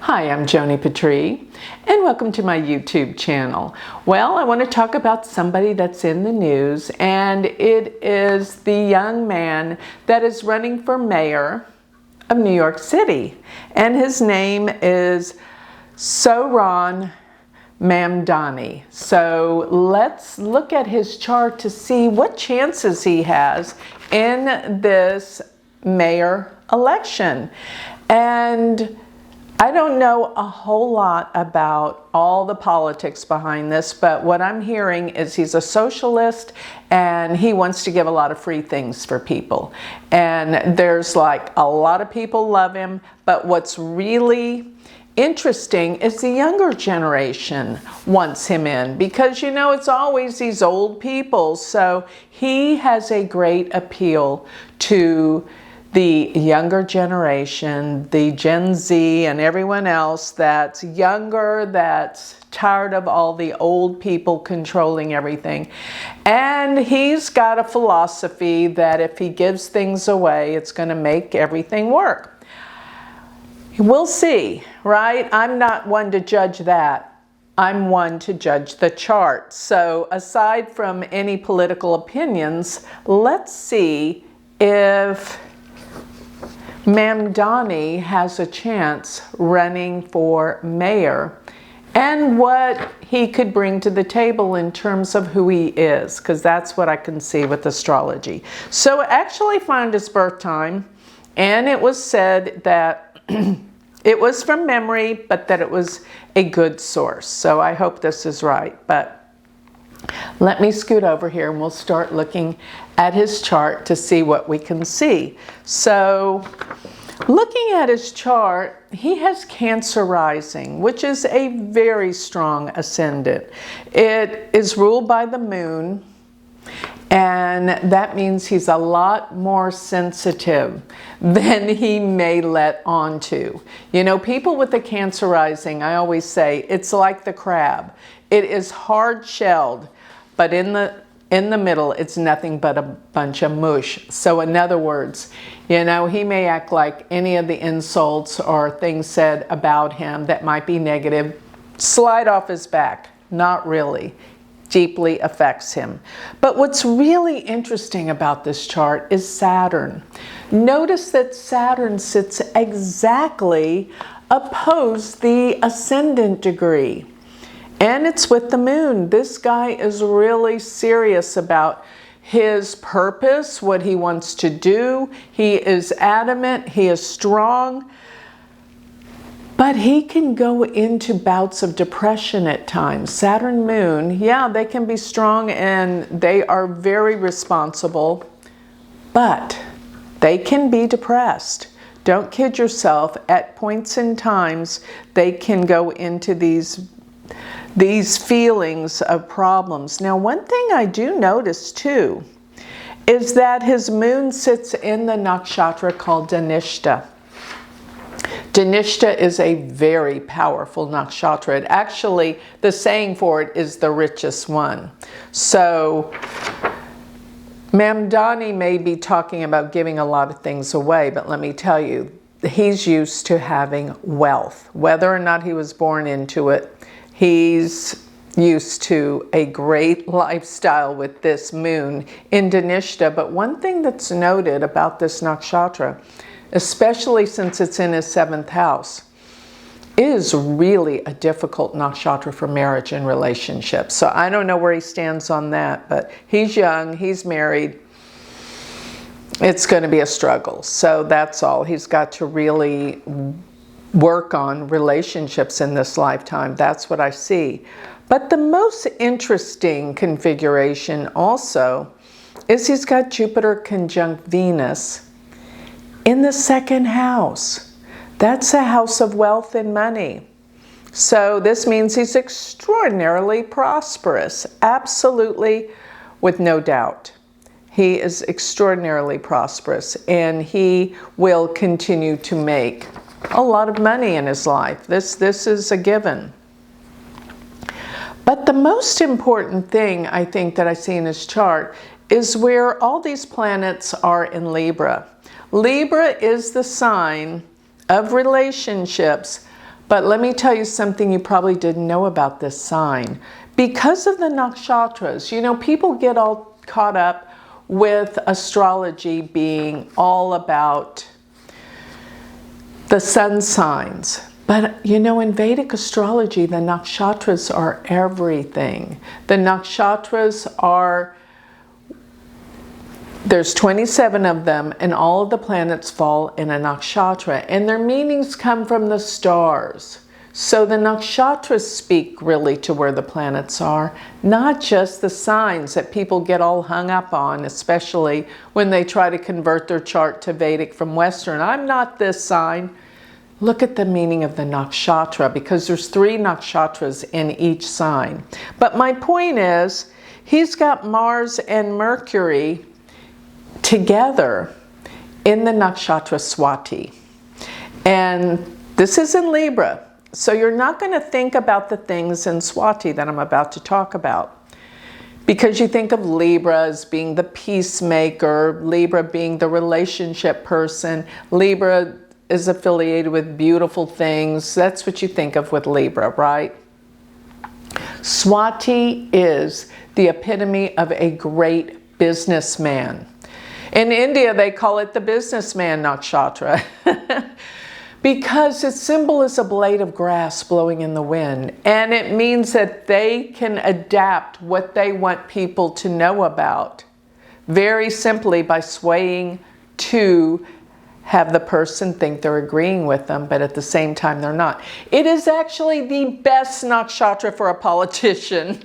Hi, I'm Joni Patry, and welcome to my YouTube channel. Well, I want to talk about somebody that's in the news, and it is the young man that is running for mayor of New York City, and his name is Zohran Mamdani. So let's look at his chart to see what chances he has in this mayor election. And I don't know a whole lot about all the politics behind this, but what I'm hearing is he's a socialist and he wants to give a lot of free things for people. And there's like a lot of people love him, but what's really interesting is the younger generation wants him in because, you know, it's always these old people. So he has a great appeal to the younger generation, the Gen Z and everyone else that's younger, that's tired of all the old people controlling everything. And he's got a philosophy that if he gives things away, it's going to make everything work. We'll see, right? I'm not one to judge that. I'm one to judge the chart. So aside from any political opinions, let's see if Mamdani has a chance running for mayor and what he could bring to the table in terms of who he is, because that's what I can see with astrology. So I actually found his birth time, and it was said that it was from memory, but that it was a good source. So I hope this is right. But let me scoot over here and we'll start looking at his chart to see what we can see. So looking at his chart, he has Cancer rising, which is a very strong ascendant. It is ruled by the moon, and that means he's a lot more sensitive than he may let on to. You know, people with the Cancer rising, I always say, it's like the crab. It is hard-shelled, but in the middle, it's nothing but a bunch of mush. So in other words, you know, he may act like any of the insults or things said about him that might be negative slide off his back. Not really. Deeply affects him. But what's really interesting about this chart is Saturn. Notice that Saturn sits exactly opposed the ascendant degree. And it's with the moon. This guy is really serious about his purpose, what he wants to do. He is adamant, he is strong, but he can go into bouts of depression at times. Saturn moon, yeah, they can be strong and they are very responsible, but they can be depressed. Don't kid yourself. At points in times, they can go into these feelings of problems. Now, one thing I do notice too is that his moon sits in the nakshatra called Dhanishta. Dhanishta is a very powerful nakshatra. It actually, the saying for it is the richest one. So Mamdani may be talking about giving a lot of things away, but let me tell you, he's used to having wealth. Whether or not he was born into it, he's used to a great lifestyle with this moon in Dhanishta. But one thing that's noted about this nakshatra, especially since it's in his 7th house, is really a difficult nakshatra for marriage and relationships. So I don't know where he stands on that, but he's young, he's married. It's going to be a struggle. So that's all. He's got to really work on relationships in this lifetime. That's what I see. But the most interesting configuration also is he's got Jupiter conjunct Venus in the 2nd house. That's a house of wealth and money. So this means he's extraordinarily prosperous. Absolutely, with no doubt. He is extraordinarily prosperous, and he will continue to make a lot of money in his life. This is a given. But the most important thing I think that I see in his chart is where all these planets are in Libra. Libra is the sign of relationships, But let me tell you something you probably didn't know about this sign. Because of the nakshatras, you know, people get all caught up with astrology being all about the sun signs. But you know, in Vedic astrology, the nakshatras are everything. The nakshatras are, there's 27 of them, and all of the planets fall in a nakshatra, and their meanings come from the stars. So the nakshatras speak really to where the planets are, not just the signs that people get all hung up on, especially when they try to convert their chart to Vedic from Western. I'm not this sign. Look at the meaning of the nakshatra, because there's 3 nakshatras in each sign. But my point is, he's got Mars and Mercury together in the nakshatra Swati. And this is in Libra. So you're not going to think about the things in Swati that I'm about to talk about, because you think of Libra as being the peacemaker, Libra being the relationship person. Libra is affiliated with beautiful things. That's what you think of with Libra, right? Swati is the epitome of a great businessman. In India, they call it the businessman nakshatra because its symbol is a blade of grass blowing in the wind. And it means that they can adapt what they want people to know about very simply by swaying to have the person think they're agreeing with them, but at the same time they're not. It is actually the best nakshatra for a politician.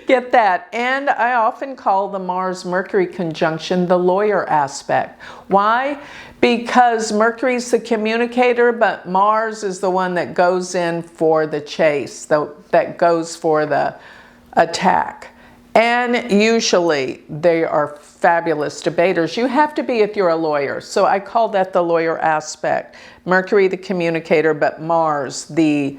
Get that. And I often call the Mars-Mercury conjunction the lawyer aspect. Why? Because Mercury's the communicator, but Mars is the one that goes in for the chase, that goes for the attack. And usually they are fabulous debaters. You have to be if you're a lawyer. So I call that the lawyer aspect. Mercury, the communicator, but Mars, the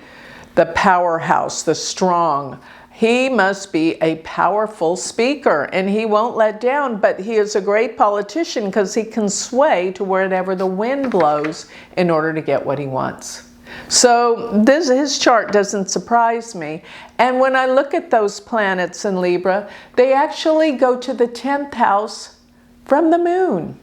powerhouse, the strong. He must be a powerful speaker, and he won't let down, but he is a great politician because he can sway to wherever the wind blows in order to get what he wants. So his chart doesn't surprise me. And when I look at those planets in Libra, they actually go to the 10th house from the moon.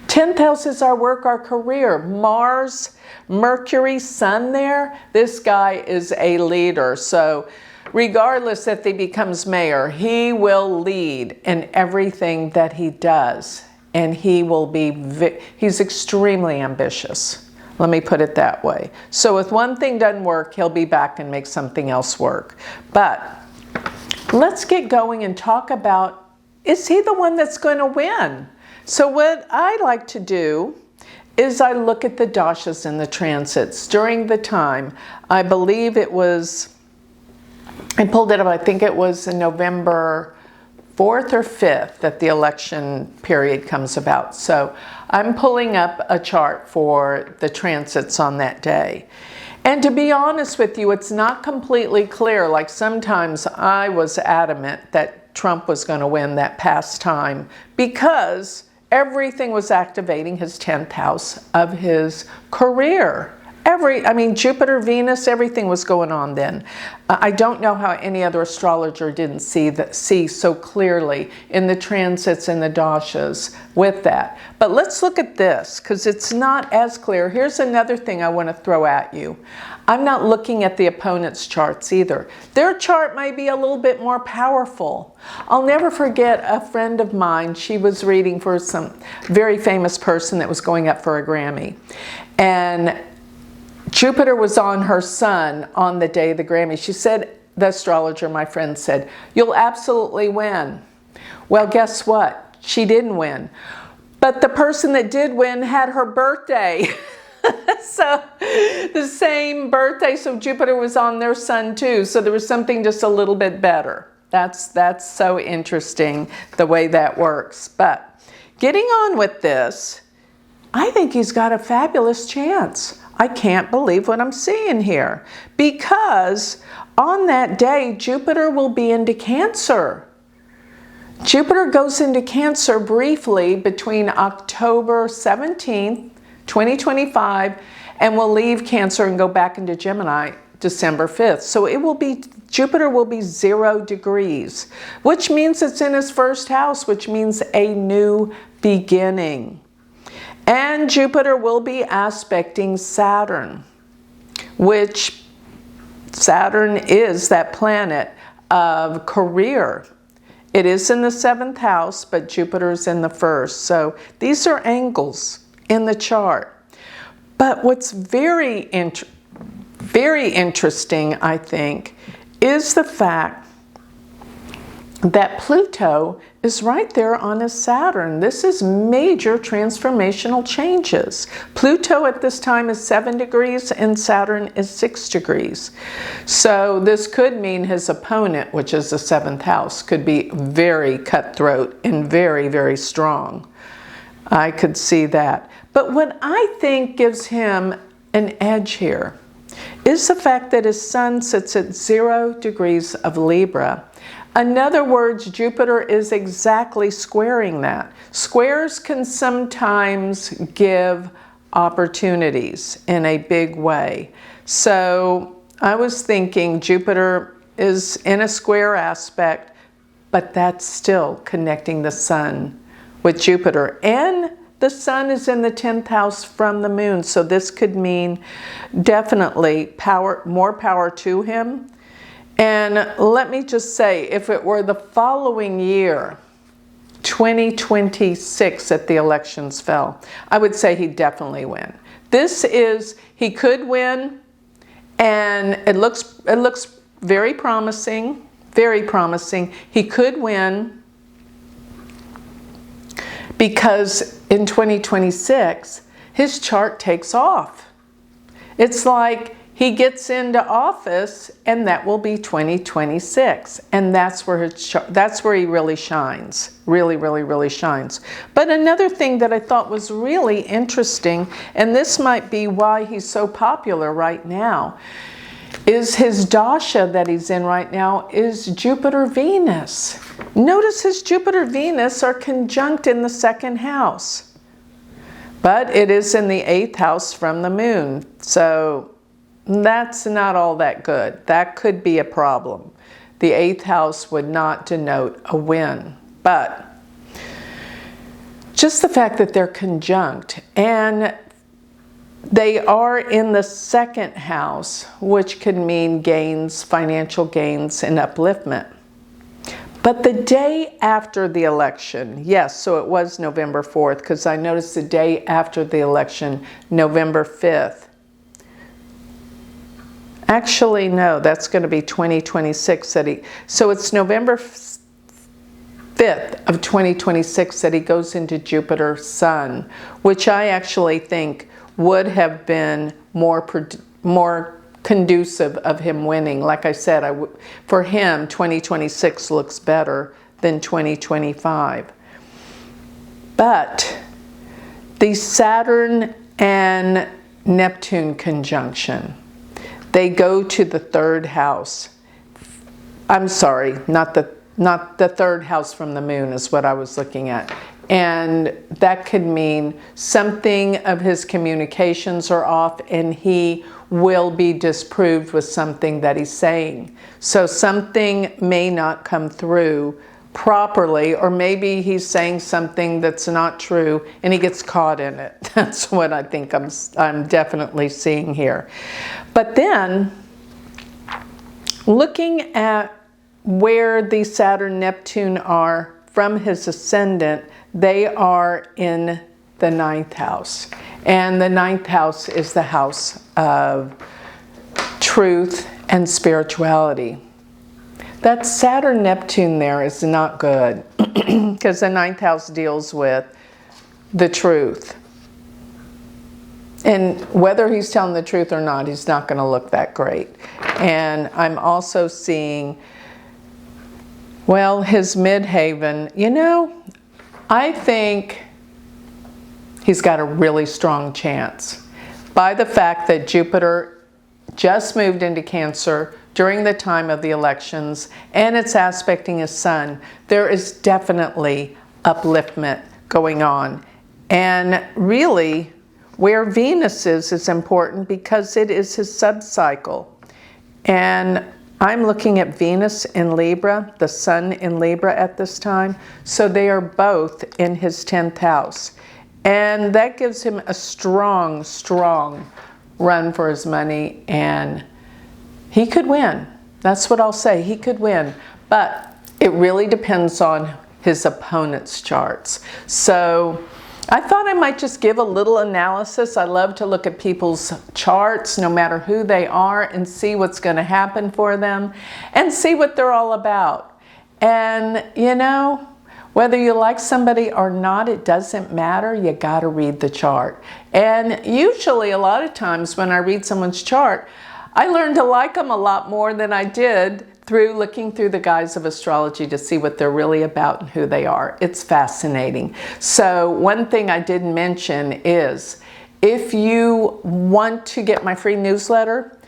10th house is our work, our career. Mars, Mercury, Sun there. This guy is a leader. So regardless if he becomes mayor, he will lead in everything that he does. And he will be, he's extremely ambitious. Let me put it that way. So if one thing doesn't work, he'll be back and make something else work. But let's get going and talk about, is he the one that's going to win? So what I like to do is I look at the dashas and the transits during the time. I believe it was, I pulled it up, I think it was in November 4th or 5th that the election period comes about. So I'm pulling up a chart for the transits on that day. And to be honest with you, it's not completely clear. Like sometimes I was adamant that Trump was going to win that past time because everything was activating his 10th house of his career. Jupiter, Venus, everything was going on then. I don't know how any other astrologer didn't see so clearly in the transits and the dashas with that. But let's look at this because it's not as clear. Here's another thing I want to throw at you. I'm not looking at the opponent's charts either. Their chart might be a little bit more powerful. I'll never forget a friend of mine. She was reading for some very famous person that was going up for a Grammy. And Jupiter was on her sun on the day of the Grammy. She said, the astrologer, my friend, said, "You'll absolutely win." Well, guess what? She didn't win. But the person that did win had her birthday. So the same birthday, so Jupiter was on their sun too. So there was something just a little bit better. That's so interesting the way that works. But getting on with this, I think he's got a fabulous chance. I can't believe what I'm seeing here because on that day, Jupiter will be into Cancer. Jupiter goes into Cancer briefly between October 17th 2025, and will leave Cancer and go back into Gemini December 5th. So Jupiter will be 0 degrees, which means it's in his first house, which means a new beginning. And Jupiter will be aspecting Saturn, which Saturn is that planet of career. It is in the 7th house, but Jupiter's in the 1st. So these are angles in the chart. But what's very interesting, I think, is the fact that Pluto is right there on his Saturn. This is major transformational changes. Pluto at this time is 7 degrees and Saturn is 6 degrees. So this could mean his opponent, which is the 7th house, could be very cutthroat and very, very strong. I could see that. But what I think gives him an edge here is the fact that his sun sits at 0 degrees of Libra. In other words, Jupiter is exactly squaring that. Squares can sometimes give opportunities in a big way. So I was thinking Jupiter is in a square aspect, but that's still connecting the sun with Jupiter. And the sun is in the 10th house from the moon. So this could mean definitely more power to him. And let me just say, if it were the following year, 2026, that the elections fell, I would say he'd definitely win. He could win, and it looks very promising, very promising. He could win because in 2026, his chart takes off. It's like he gets into office, and that will be 2026, and that's where he really shines, really shines. But another thing that I thought was really interesting, and this might be why he's so popular right now, is his dasha that he's in right now is Jupiter-Venus. Notice his Jupiter-Venus are conjunct in the 2nd house, but it is in the 8th house from the moon, so that's not all that good. That could be a problem. The 8th house would not denote a win, but just the fact that they're conjunct and they are in the 2nd house, which could mean gains, financial gains, and upliftment. But the day after the election, yes, so it was November 4th, because I noticed the day after the election, November 5th. Actually, no, that's going to be 2026 so it's November 5th of 2026 that he goes into Jupiter Sun, which I actually think would have been more conducive of him winning. Like I said, for him, 2026 looks better than 2025. But the Saturn and Neptune conjunction, they go to the 3rd house. I'm sorry, not the 3rd house from the moon is what I was looking at. And that could mean something of his communications are off and he will be disproved with something that he's saying. So something may not come through properly, or maybe he's saying something that's not true and he gets caught in it. That's what I think I'm definitely seeing here. But then, looking at where the Saturn Neptune are from his ascendant, they are in the 9th house. And the 9th house is the house of truth and spirituality. That Saturn Neptune there is not good because the 9th house deals with the truth. And whether he's telling the truth or not, he's not going to look that great. And I'm also seeing, well, his midhaven, I think he's got a really strong chance by the fact that Jupiter just moved into Cancer during the time of the elections and it's aspecting his sun. There is definitely upliftment going on. And really, Where Venus is important because it is his subcycle. And I'm looking at Venus in Libra, the Sun in Libra at this time. So they are both in his 10th house. And that gives him a strong, strong run for his money. And he could win. That's what I'll say. He could win. But it really depends on his opponent's charts. So I thought I might just give a little analysis. I love to look at people's charts, no matter who they are, and see what's going to happen for them and see what they're all about. And, you know, whether you like somebody or not, it doesn't matter. You got to read the chart. And usually, a lot of times when I read someone's chart, I learn to like them a lot more than I did through looking through the guise of astrology to see what they're really about and who they are. It's fascinating. So one thing I didn't mention is, if you want to get my free newsletter,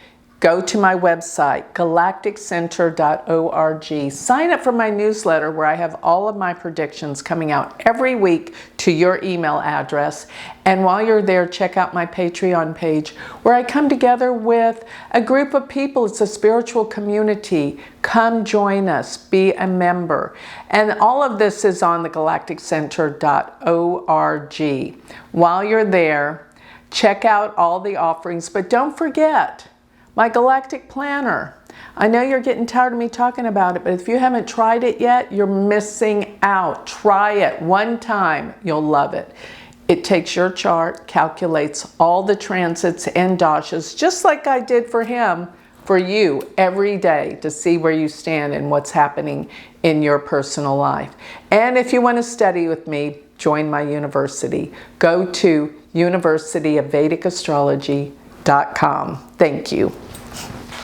go to my website, galacticcenter.org. Sign up for my newsletter where I have all of my predictions coming out every week to your email address. And while you're there, check out my Patreon page where I come together with a group of people. It's a spiritual community. Come join us, be a member. And all of this is on the galacticcenter.org. While you're there, check out all the offerings, but don't forget my Galactic Planner. I know you're getting tired of me talking about it, but if you haven't tried it yet, you're missing out. Try it one time. You'll love it. It takes your chart, calculates all the transits and dashas, just like I did for him, for you every day to see where you stand and what's happening in your personal life. And if you want to study with me, join my university. Go to universityofvedicastrology.com. Thank you.